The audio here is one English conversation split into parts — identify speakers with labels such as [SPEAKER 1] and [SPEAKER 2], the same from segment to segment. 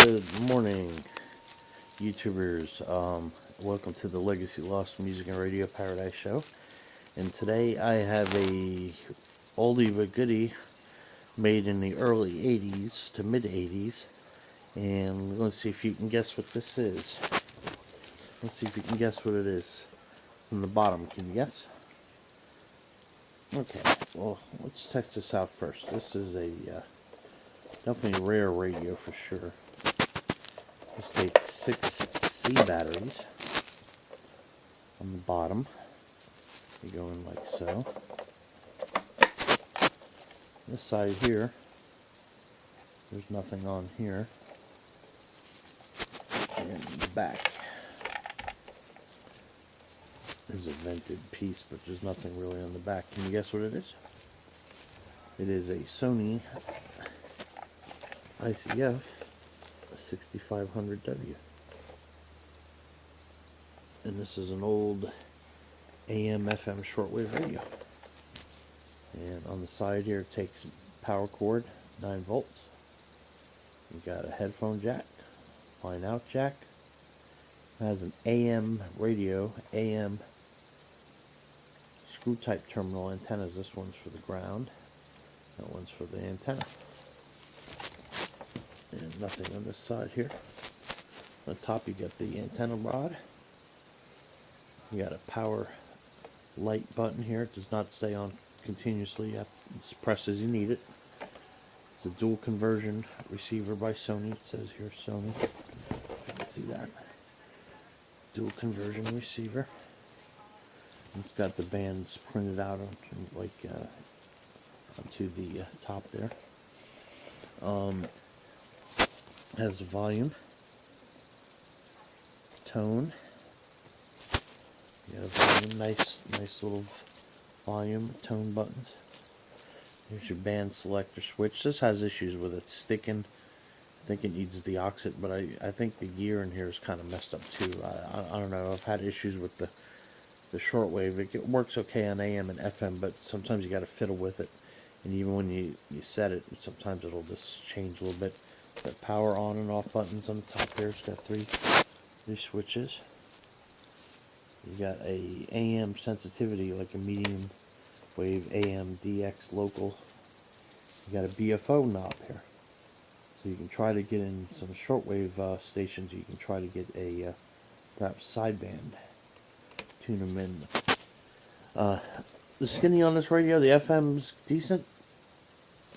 [SPEAKER 1] Good morning, YouTubers. Welcome to the Legacy Lost Music and Radio Paradise Show. And today I have a oldie but goodie made in the early 80s to mid 80s. And let's see if you can guess what this is. Let's see if you can guess what it is. From the bottom, can you guess? Okay, well, let's test this out first. This is a definitely rare radio for sure. This takes 6 C batteries on the bottom. You go in like so. This side here, there's nothing on here. And the back is a vented piece, but there's nothing really on the back. Can you guess what it is? It is a Sony ICF-6500W. And this is an old AM/FM shortwave radio. And on the side here, it takes power cord, 9 volts. You got a headphone jack, line out jack. It has an AM radio, AM screw type terminal antennas. This one's for the ground, that one's for the antenna. And nothing on this side here. On top you got the antenna rod. You got a power light button here. It does not stay on continuously. You have to press as you need it. It's a dual conversion receiver by Sony. It says here Sony. You can see that. Dual conversion receiver. It's got the bands printed out onto the top there. Has volume, tone. You got a volume, nice little volume, tone buttons. Here's your band selector switch. This has issues with it sticking. I think it needs deoxit, but I think the gear in here is kind of messed up too. I don't know. I've had issues with the shortwave. It works okay on AM and FM, but sometimes you got to fiddle with it. And even when you set it, sometimes it'll just change a little bit. Got power on and off buttons on the top there. It's got three switches. You got a AM sensitivity, like a medium wave AM DX local. You got a BFO knob here, so you can try to get in some shortwave stations. You can try to get a perhaps sideband, tune them in. The skinny on this radio, the FM's decent.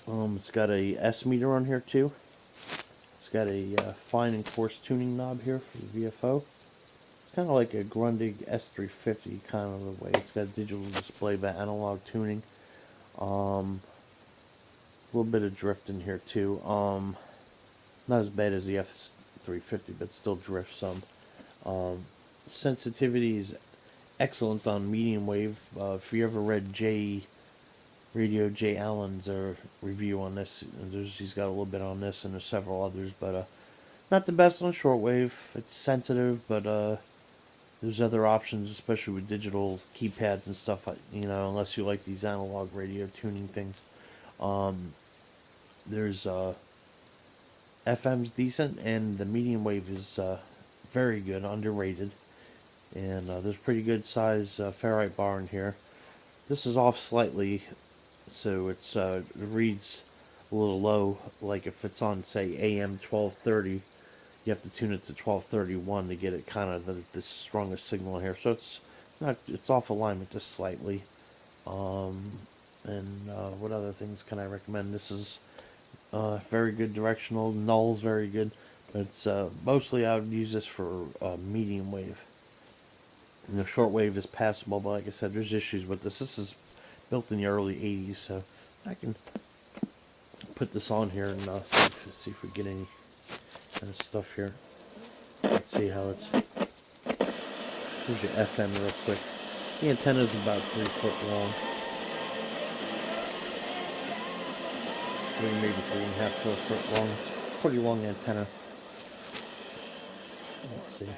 [SPEAKER 1] It's got a S meter on here too. It's got a fine and coarse tuning knob here for the VFO. It's kind of like a Grundig S350 kind of a way. It's got digital display but analog tuning. A little bit of drift in here too. Not as bad as the F350, but still drifts some. Sensitivity is excellent on medium wave. If you ever read Jay Allen's review on this, he's got a little bit on this, and there's several others, but not the best on shortwave. It's sensitive, but there's other options, especially with digital keypads and stuff. Unless you like these analog radio tuning things. There's FM's decent, and the medium wave is very good, underrated. And there's pretty good size ferrite bar in here. This is off slightly, so it reads a little low. Like if it's on, say, AM 1230, you have to tune it to 1231 to get it kind of the strongest signal here. So it's off alignment just slightly. What other things can I recommend? This is very good directional. Null's very good. But it's mostly I would use this for medium wave. And the shortwave is passable, but like I said, there's issues with this. This is built in the early 80s, so I can put this on here and see if we get any kind of stuff here. Let's see how it's... Here's your FM real quick. The antenna is about 3 foot long. Maybe 3.5, 4 foot long. It's a pretty long antenna. Let's see.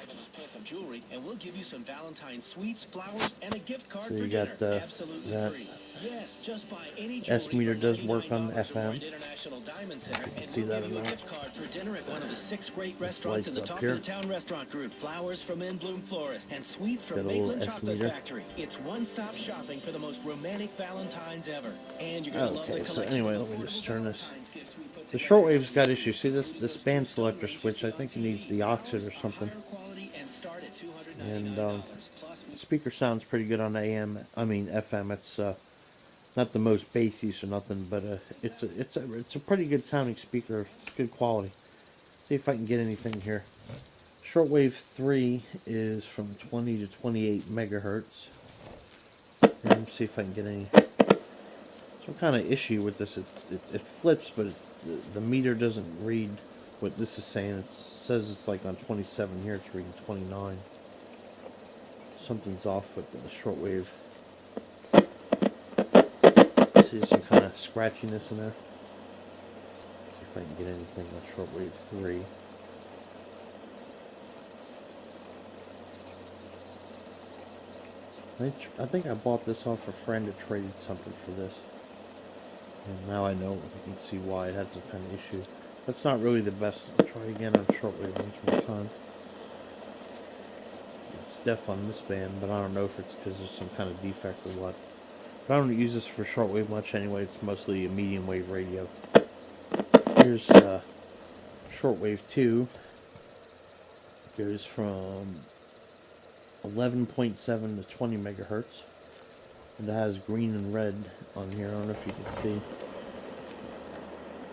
[SPEAKER 2] some jewelry, and we'll give you some Valentine's sweets, flowers, and a gift card
[SPEAKER 1] So
[SPEAKER 2] for
[SPEAKER 1] you
[SPEAKER 2] dinner.
[SPEAKER 1] got
[SPEAKER 2] Absolutely
[SPEAKER 1] that.
[SPEAKER 2] free. Yes, just buy any
[SPEAKER 1] S
[SPEAKER 2] jewelry
[SPEAKER 1] meter
[SPEAKER 2] for
[SPEAKER 1] does work on
[SPEAKER 2] $99 or more
[SPEAKER 1] FM.
[SPEAKER 2] at International Diamond
[SPEAKER 1] If
[SPEAKER 2] Center,
[SPEAKER 1] you can
[SPEAKER 2] and
[SPEAKER 1] see
[SPEAKER 2] we'll
[SPEAKER 1] that
[SPEAKER 2] give
[SPEAKER 1] or
[SPEAKER 2] you a
[SPEAKER 1] not.
[SPEAKER 2] gift card for dinner at one of the 6 great
[SPEAKER 1] This
[SPEAKER 2] restaurants in the
[SPEAKER 1] light's up
[SPEAKER 2] top
[SPEAKER 1] here.
[SPEAKER 2] of the town restaurant group. Flowers from In Bloom Florist and sweets
[SPEAKER 1] Got a
[SPEAKER 2] from
[SPEAKER 1] little
[SPEAKER 2] Maitland
[SPEAKER 1] S
[SPEAKER 2] Chocolate
[SPEAKER 1] meter.
[SPEAKER 2] Factory. It's one-stop shopping for the most romantic Valentines ever. And you're going to love the
[SPEAKER 1] Okay, so
[SPEAKER 2] collection
[SPEAKER 1] anyway,
[SPEAKER 2] of
[SPEAKER 1] let me just
[SPEAKER 2] affordable
[SPEAKER 1] turn this.
[SPEAKER 2] Valentine's gifts we put
[SPEAKER 1] The
[SPEAKER 2] together.
[SPEAKER 1] shortwave's got issues. See this band selector switch? I think it needs the oxid or something. And the speaker sounds pretty good on AM. I mean FM. It's not the most bassy or nothing, but it's a pretty good sounding speaker. It's good quality. See if I can get anything here. Shortwave 3 is from 20 to 28 megahertz. And let me see if I can get any. Some kind of issue with this. It flips, but the meter doesn't read what this is saying. It says it's like on 27 here. It's reading 29. Something's off with the shortwave. See some kind of scratchiness in there. See if I can get anything on shortwave 3. I think I bought this off a friend that traded something for this. And now I know, you can see why it had some kind of issue. That's not really the best. I'll try again on shortwave one more time. It's deaf on this band, but I don't know if it's because there's some kind of defect or what. But I don't use this for shortwave much anyway. It's mostly a medium wave radio. Here's shortwave 2. It goes from 11.7 to 20 megahertz. And it has green and red on here. I don't know if you can see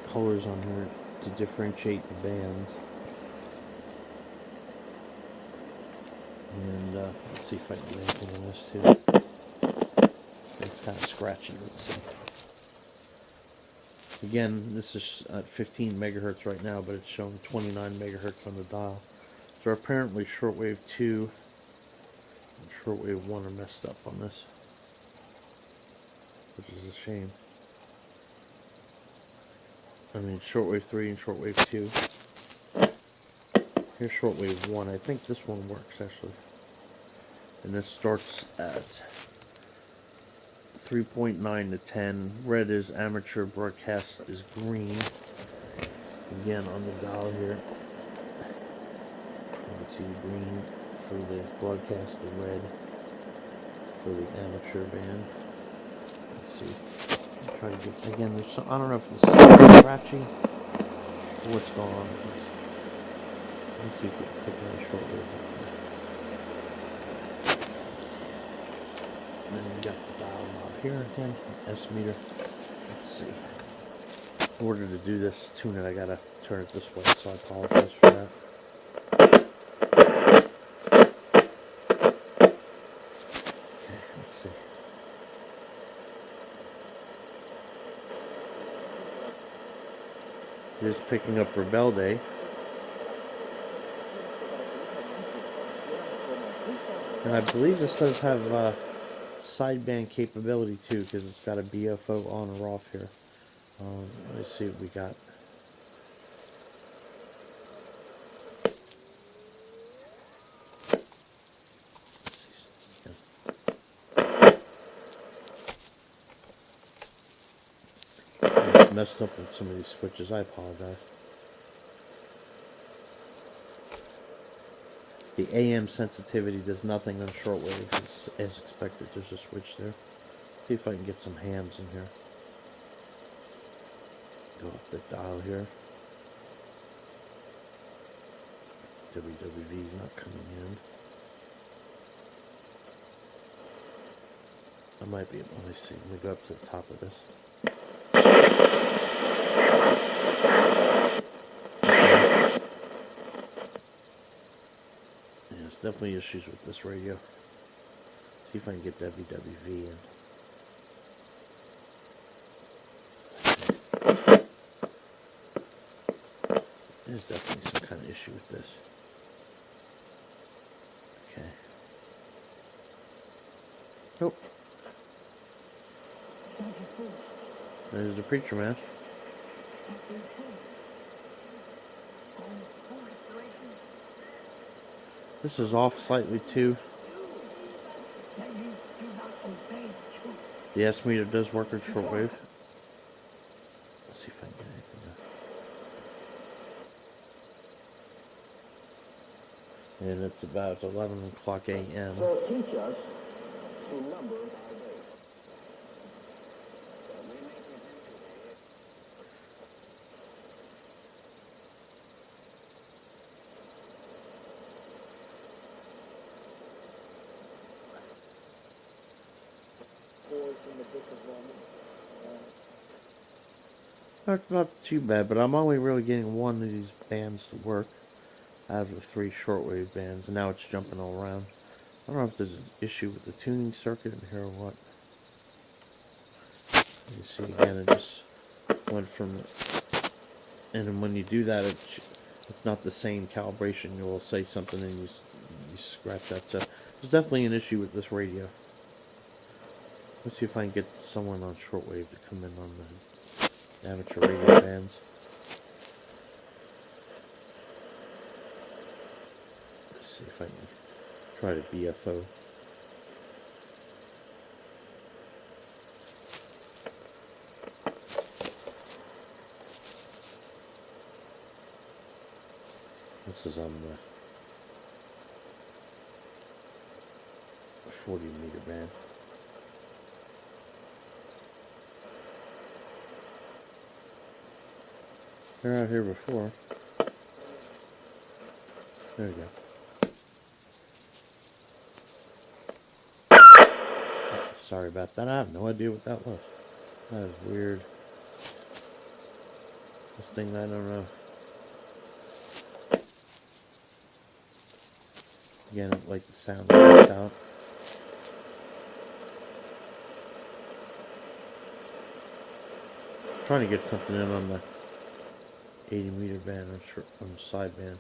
[SPEAKER 1] colors on here to differentiate the bands. And let's see if I can do anything on this too. It's kind of scratchy. Let's see. Again, this is at 15 megahertz right now, but it's showing 29 megahertz on the dial. So apparently shortwave 2 and shortwave 1 are messed up on this, which is a shame. I mean, shortwave 3 and shortwave 2. Here's shortwave 1. I think this one works actually. And this starts at 3.9 to 10. Red is amateur, broadcast is green. Again on the dial here. You can see the green for the broadcast, the red for the amateur band. Let's see. I'll try to get, again, there's some, I don't know if this is scratchy or what's going on. Let's see if we can pick any shortwave. And then we got the dial knob here again, S meter. Let's see. In order to do this, tune it, I gotta turn it this way, so I apologize for that. Okay, let's see. It is picking up Rebelde. And I believe this does have sideband capability too, because it's got a BFO on or off here. Let's see what we got. It's messed up with some of these switches. I apologize. The AM sensitivity does nothing on shortwave as expected. There's a switch there. See if I can get some hams in here. Go up the dial here. WWV's not coming in. I might be able, let me see. Let me go up to the top of this. Yeah, there's definitely issues with this radio. See if I can get WWV in. There's definitely some kind of issue with this. Okay. Nope. There's the preacher man. This is off slightly too. The S meter does work in shortwave. Let's see if I can get anything done. And it's about 11 o'clock a.m.
[SPEAKER 2] So teach us to number our days.
[SPEAKER 1] That's not too bad, but I'm only really getting one of these bands to work out of the 3 shortwave bands, and now it's jumping all around. I don't know if there's an issue with the tuning circuit in here or what. You see again, it just went from, and then when you do that, it's not the same calibration. You will say something and you scratch that. So there's definitely an issue with this radio. Let's see if I can get someone on shortwave to come in on the amateur radio bands. Let's see if I can try to BFO. This is on the 40 meter band. They're out here before. There we go. Oh, sorry about that. I have no idea what that was. That is weird. This thing, I don't know. Again, I like the sound that out. Trying to get something in on the 80 meter band on the side band.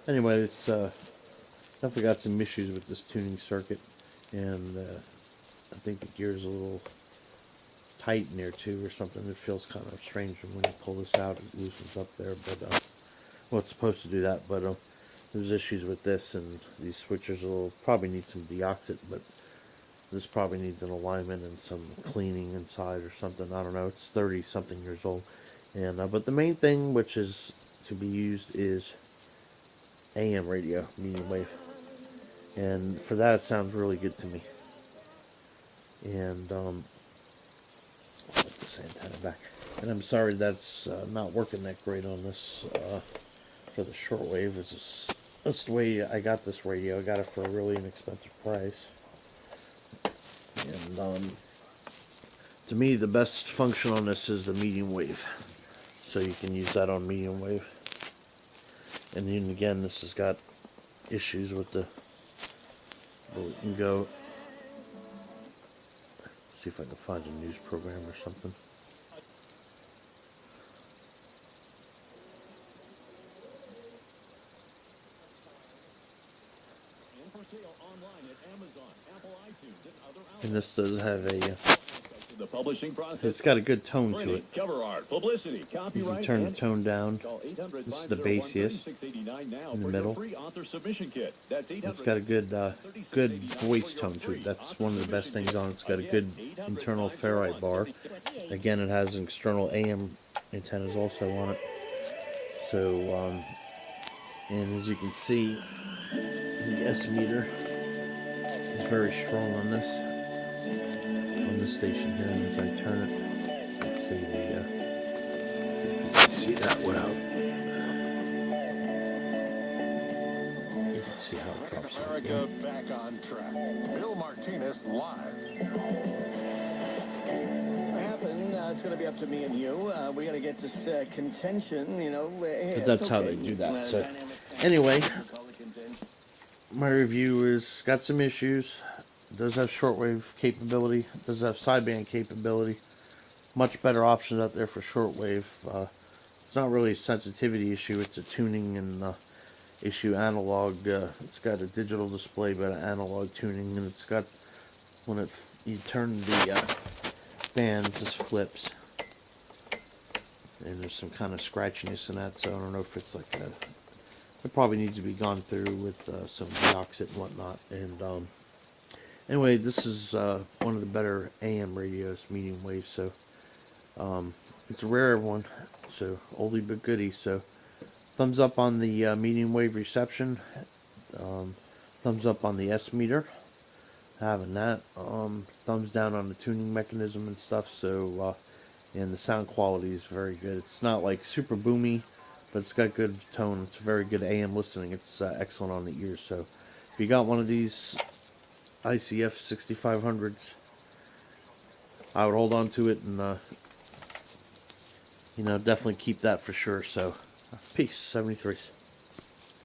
[SPEAKER 1] Anyway, it's definitely got some issues with this tuning circuit, and I think the gear's a little tight in there too, or something. It feels kind of strange when you pull this out. It loosens up there, but well, it's supposed to do that. But there's issues with this, and these switchers will probably need some deoxit, but this probably needs an alignment and some cleaning inside or something. I don't know. It's 30-something years old. And but the main thing which is to be used is AM radio, medium wave. And for that, it sounds really good to me. And I'll put this antenna back. And I'm sorry that's not working that great on this for the shortwave. That's the way I got this radio. I got it for a really inexpensive price. And to me, the best function on this is the medium wave. So you can use that on medium wave. And then again, this has got issues with the, but we can go, see if I can find a news program or something. And this does have a,
[SPEAKER 2] The publishing process.
[SPEAKER 1] it's got a good tone to it.
[SPEAKER 2] Cover art, publicity,
[SPEAKER 1] You
[SPEAKER 2] copyright,
[SPEAKER 1] can turn the
[SPEAKER 2] and
[SPEAKER 1] tone down.
[SPEAKER 2] call 800
[SPEAKER 1] This is the bassiest
[SPEAKER 2] 501 now
[SPEAKER 1] in the
[SPEAKER 2] for your
[SPEAKER 1] middle.
[SPEAKER 2] free author submission kit. That's 800
[SPEAKER 1] It's got a good voice tone to it. That's one of the best things on it. It's got a good internal ferrite bar. Again, it has an external AM antennas also on it. So, and as you can see, the S meter is very strong on this station here. And if I turn it, let's see if you can see that without. You can see how it drops off.
[SPEAKER 3] America back on track. Bill Martinez live.
[SPEAKER 2] It's going to be up to me and you. We got to get this contention, you know.
[SPEAKER 1] But that's how they do that. So, anyway, my review is got some issues. It does have shortwave capability. It does have sideband capability. Much better options out there for shortwave. It's not really a sensitivity issue. It's a tuning and issue analog. It's got a digital display, but an analog tuning, and it's got when you turn the bands, this flips, and there's some kind of scratchiness in that. So I don't know if it's like it probably needs to be gone through with some deoxit and whatnot. And anyway, this is one of the better AM radios, medium wave. So it's a rare one, so oldie but goodie. So thumbs up on the medium wave reception. Thumbs up on the S meter. Having that. Thumbs down on the tuning mechanism and stuff. So and the sound quality is very good. It's not like super boomy, but it's got good tone. It's very good AM listening. It's excellent on the ears. So if you got one of these ICF-6500s, I would hold on to it and definitely keep that for sure. So peace, 73s.